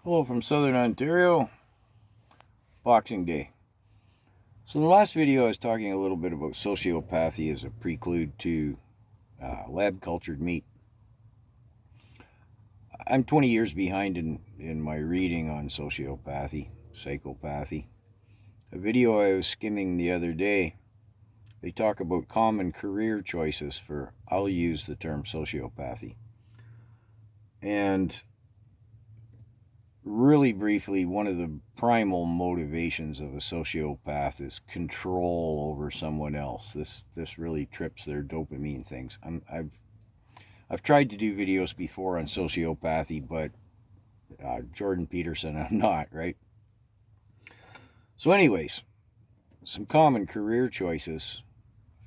Hello from Southern Ontario, Boxing Day. So in the last video I was talking a little bit about sociopathy as a prelude to lab-cultured meat. I'm 20 years behind in my reading on sociopathy, psychopathy. A video I was skimming the other day, they talk about common career choices for, I'll use the term sociopathy. And really briefly, one of the primal motivations of a sociopath is control over someone else. This really trips their dopamine things. I've tried to do videos before on sociopathy, but Jordan Peterson, I'm not, right? So anyways, some common career choices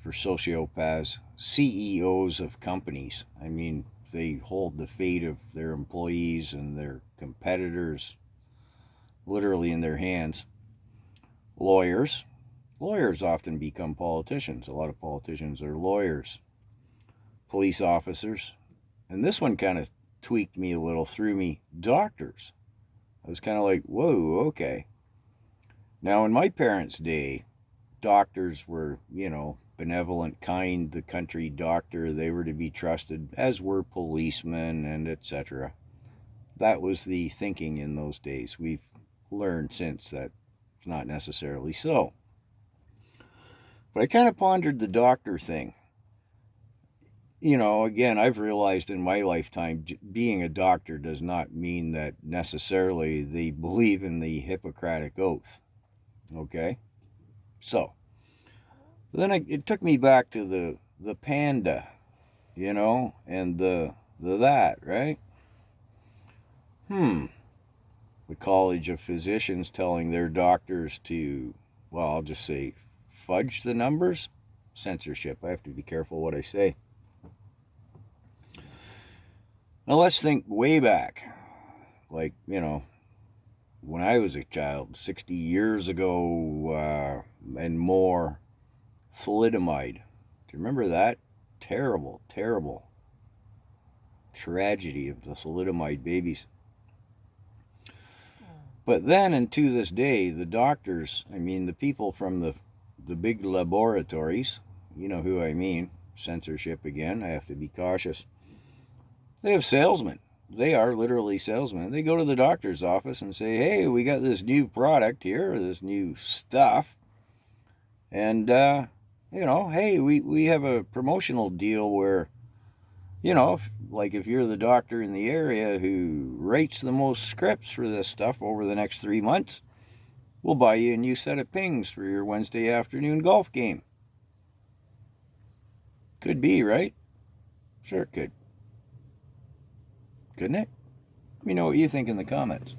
for sociopaths, CEOs of companies. I mean, they hold the fate of their employees and their competitors literally in their hands. Lawyers. Lawyers often become politicians. A lot of politicians are lawyers. Police officers. And this one kind of tweaked me a little, threw me. Doctors. I was kind of like, whoa, okay. Now, in my parents' day, doctors were, benevolent, kind, the country doctor. They were to be trusted, as were policemen and etc. That was the thinking in those days. We've learned since that it's not necessarily so. But I kind of pondered the doctor thing. Again, I've realized in my lifetime, being a doctor does not mean that necessarily they believe in the Hippocratic Oath. Okay? So, then it took me back to the panda, and the that, right? The College of Physicians telling their doctors to, well, I'll just say, fudge the numbers. Censorship. I have to be careful what I say. Now let's think way back. Like, when I was a child, 60 years ago and more, thalidomide. Do you remember that? Terrible, terrible tragedy of the thalidomide babies. But then, and to this day, the doctors, the people from the big laboratories, you know who I mean, censorship again, I have to be cautious. They have salesmen. They are literally salesmen. They go to the doctor's office and say, hey, we got this new product here, this new stuff. And, hey, we have a promotional deal where, if you're the doctor in the area who writes the most scripts for this stuff over the next 3 months, we'll buy you a new set of pings for your Wednesday afternoon golf game. Could be, right? Sure it could. Couldn't it? Let me know what you think in the comments.